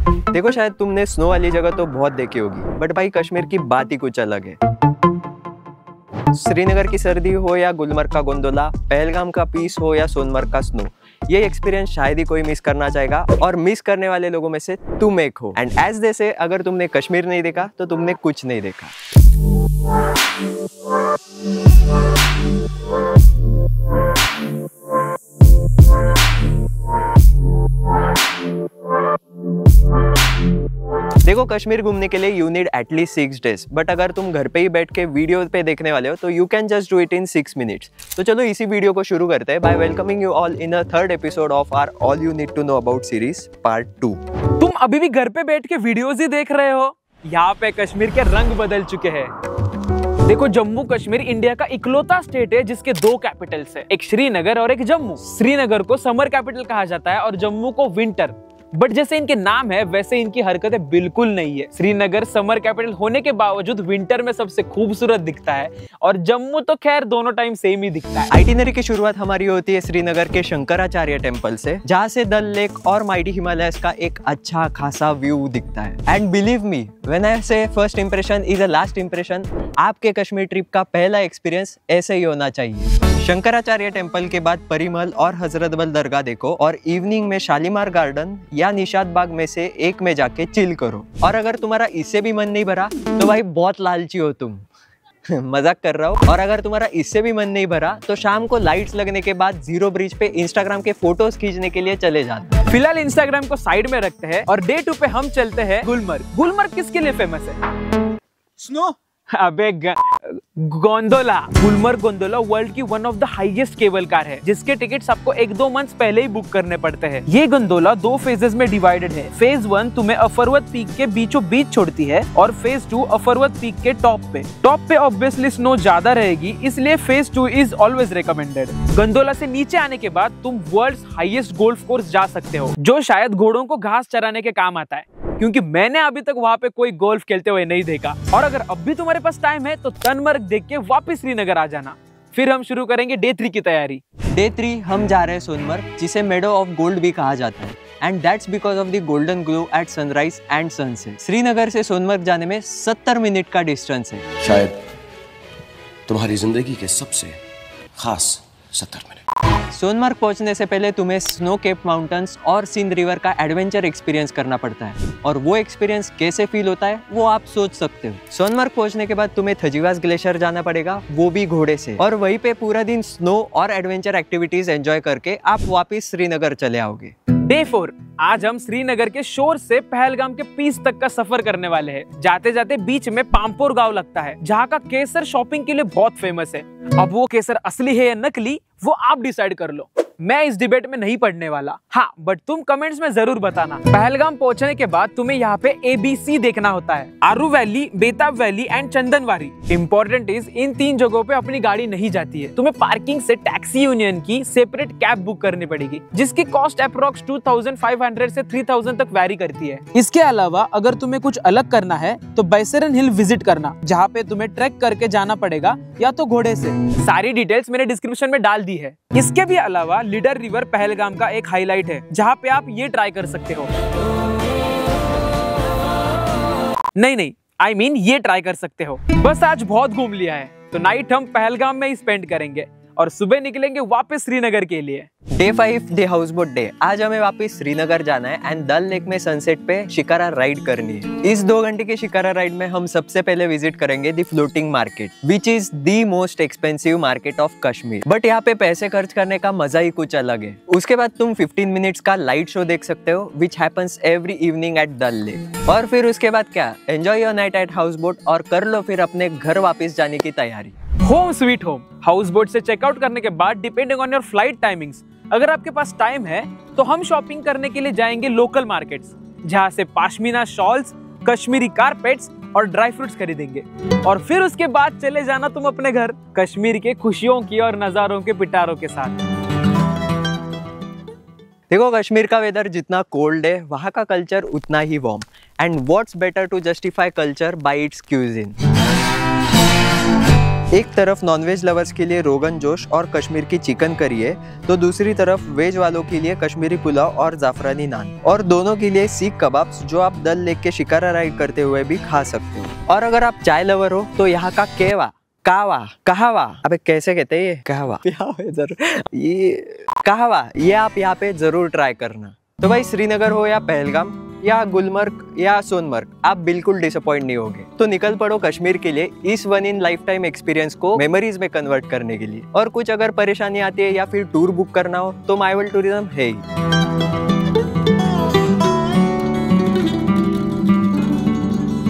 देखो शायद तुमने स्नो वाली जगह तो बहुत देखी होगी, बट भाई कश्मीर की बात ही कुछ अलग है। श्रीनगर की सर्दी हो या गुलमर्ग का गोंडोला, पहलगाम का पीस हो या सोनमर्ग का स्नो, ये एक्सपीरियंस शायद ही कोई मिस करना चाहेगा, और मिस करने वाले लोगों में से तुम एक हो। एंड एज दे से, अगर तुमने कश्मीर नहीं देखा तो तुमने कुछ नहीं देखा। देखो कश्मीर घूमने के लिए you need at least 6 days, but अगर तुम घर पे ही बैठ के वीडियो पे देखने वाले हो तो you can just do it in 6 minutes। तो चलो इसी वीडियो को शुरू करते हैं by welcoming you all in a third episode of our all you need to know about series part 2। तुम अभी भी घर पे बैठ के वीडियोस ही देख रहे हो? यहाँ पे कश्मीर के रंग बदल चुके हैं। देखो, जम्मू कश्मीर इंडिया का इकलौता स्टेट है जिसके 2 कैपिटल्स है, एक श्रीनगर और एक जम्मू। श्रीनगर को समर कैपिटल कहा जाता है और जम्मू को विंटर। बट जैसे इनके नाम है वैसे इनकी हरकतें बिल्कुल नहीं है। श्रीनगर समर कैपिटल होने के बावजूद विंटर में सबसे खूबसूरत दिखता है, और जम्मू तो खैर दोनों टाइम सेम ही दिखता है। आइटिनरी की शुरुआत हमारी होती है श्रीनगर के शंकराचार्य टेम्पल से, जहाँ से डल लेक और माइटी हिमालयस का एक अच्छा खासा व्यू दिखता है। And believe me when I say first impression is a last impression, आपके कश्मीर ट्रिप का पहला एक्सपीरियंस ऐसे ही होना चाहिए। शंकराचार्य टेम्पल के बाद परिमल और हजरतबल दरगाह देखो, और इवनिंग में शालीमार गार्डन या निशात बाग में से एक में जाके चिल करो। और अगर तुम्हारा इससे भी मन नहीं भरा तो भाई बहुत लालची हो तुम। मजाक कर रहा हूँ। और अगर तुम्हारा इससे भी मन नहीं भरा तो शाम को लाइट्स लगने के बाद जीरो ब्रिज पे इंस्टाग्राम के फोटोज खींचने के लिए चले जाते। फिलहाल इंस्टाग्राम को साइड में रखते हैं और डे 2 पे हम चलते हैं गुलमर्ग। गुलमर्ग किसके लिए फेमस है? स्नो। अबे गोंडोला। गुलमर्ग गोंडोला वर्ल्ड की one of the highest cable car है, जिसके टिकट्स आपको 1-2 मंथ्स पहले ही बुक करने पड़ते हैं। ये गोंडोला 2 फेजेस में डिवाइडेड है। फेज 1 तुम्हें अफरवत पीक के बीचों बीच छोड़ती है, और फेज 2 अफरवत पीक के टॉप पे ऑब्वियसली स्नो ज्यादा रहेगी, इसलिए phase 2 is always recommended. Gondola से नीचे आने के बाद तुम वर्ल्ड्स हाईएस्ट गोल्फ कोर्स जा सकते हो, जो शायद घोड़ों को घास चराने के काम आता है, क्योंकि मैंने अभी तक वहाँ पे कोई गोल्फ खेलते हुए नहीं देखा। और अगर अब भी तुम्हारे पास टाइम है तो तनमर्ग देख के वापस श्रीनगर आ जाना। फिर हम शुरू करेंगे डे 3 की तैयारी। डे 3 हम जा रहे हैं सोनमर्ग, जिसे मेडो ऑफ गोल्ड भी कहा जाता है, and that's because of the golden glow at sunrise and sunset. Srinagar से सोनमर्ग जाने में 70 मिनट का डिस्टेंस है। शायद तुम्हारी जिंदगी के सबसे खास 70 मिनट। सोनमर्ग पहुंचने से पहले तुम्हें स्नो केप माउंटेन्स और सिंध रिवर का एडवेंचर एक्सपीरियंस करना पड़ता है, और वो एक्सपीरियंस कैसे फील होता है वो आप सोच सकते हो। सोनमर्ग पहुंचने के बाद तुम्हें थजीवास ग्लेशियर जाना पड़ेगा, वो भी घोड़े से, और वहीं पे पूरा दिन स्नो और एडवेंचर एक्टिविटीज एंजॉय करके आप वापस श्रीनगर चले आओगे। डे 4 आज हम श्रीनगर के शोर से पहलगाम के पीस तक का सफर करने वाले हैं। जाते जाते बीच में पामपोर गांव लगता है, जहाँ का केसर शॉपिंग के लिए बहुत फेमस है। अब वो केसर असली है या नकली वो आप डिसाइड कर लो। मैं इस डिबेट में नहीं पड़ने वाला। हाँ, बट तुम कमेंट्स में जरूर बताना। पहलगाम पहुंचने के बाद तुम्हें यहाँ पे ABC देखना होता है, आरू वैली, बेताब valley and Chandanwari. Important is in 3 जगहों पे अपनी गाड़ी नहीं जाती है। तुम्हें पार्किंग से टैक्सी यूनियन की सेपरेट कैब बुक करनी पड़ेगी, जिसकी कॉस्ट अप्रोक्स 2500 से 3000 तक वैरी करती है। इसके अलावा अगर तुम्हें कुछ अलग करना है तो बैसरन हिल विजिट करना, जहाँ पे तुम्हें ट्रैक करके जाना पड़ेगा या तो घोड़े से। सारी डिटेल्स मैंने डिस्क्रिप्शन में डाल दी है। इसके भी अलावा लीडर रिवर पहलगाम का एक हाईलाइट है, जहाँ पे आप ये ट्राई कर सकते हो। नहीं, I mean ये ट्राई कर सकते हो। बस आज बहुत घूम लिया है, तो नाइट हम पहलगाम में ही स्पेंड करेंगे और सुबह निकलेंगे वापस श्रीनगर के लिए। Day 5 day house boat day. आज हमें वापस श्रीनगर जाना है एंड डल लेक में सनसेट पे शिकारा राइड करनी है। इस 2 घंटे के शिकारा राइड में हम सबसे पहले विजिट करेंगे the floating market, which is the most expensive market of Kashmir. But यहाँ पे पैसे खर्च करने का मजा ही कुछ अलग है। उसके बाद तुम 15 मिनट्स का लाइट शो देख सकते हो, which happens every evening at Dal lake. और फिर उसके बाद क्या, enjoy your night at houseboat और कर लो फिर अपने घर वापस जाने की तैयारी। Home sweet home. House boat से चेकआउट करने के बाद depending on your flight timings, अगर आपके पास टाइम है तो हम शॉपिंग करने के लिए जाएंगे लोकल मार्केट्स, जहाँ से पाशमीना शॉल्स, कश्मीरी कारपेट्स और ड्राई फ्रूट्स खरीदेंगे। और फिर उसके बाद चले जाना तुम अपने घर, कश्मीर के खुशियों की और नजारों के पिटारों के साथ। देखो, कश्मीर का वेदर जितना कोल्ड है, वहाँ का कल्चर उतना ही warm. And what's better to justify culture by its cuisine. एक तरफ नॉनवेज लवर्स के लिए रोगन जोश और कश्मीर की चिकन करी है, तो दूसरी तरफ वेज वालों के लिए कश्मीरी पुलाव और जाफरानी नान, और दोनों के लिए सीख कबाब्स जो आप डल लेक के शिकारा राइड करते हुए भी खा सकते हो। और अगर आप चाय लवर हो तो यहाँ का कहवा, अबे कैसे कहते हैं ये कहवा ये आप यहाँ पे जरूर ट्राई करना। तो भाई श्रीनगर हो या पहलगाम या गुलमर्ग या सोनमर्ग, आप बिल्कुल डिसअपॉइंट नहीं होगे। तो निकल पड़ो कश्मीर के लिए इस one in life time experience को मेमोरीज में कन्वर्ट करने के लिए। और कुछ अगर परेशानी आती है या फिर टूर बुक करना हो तो माई वर्ल्ड टूरिज्म है ही।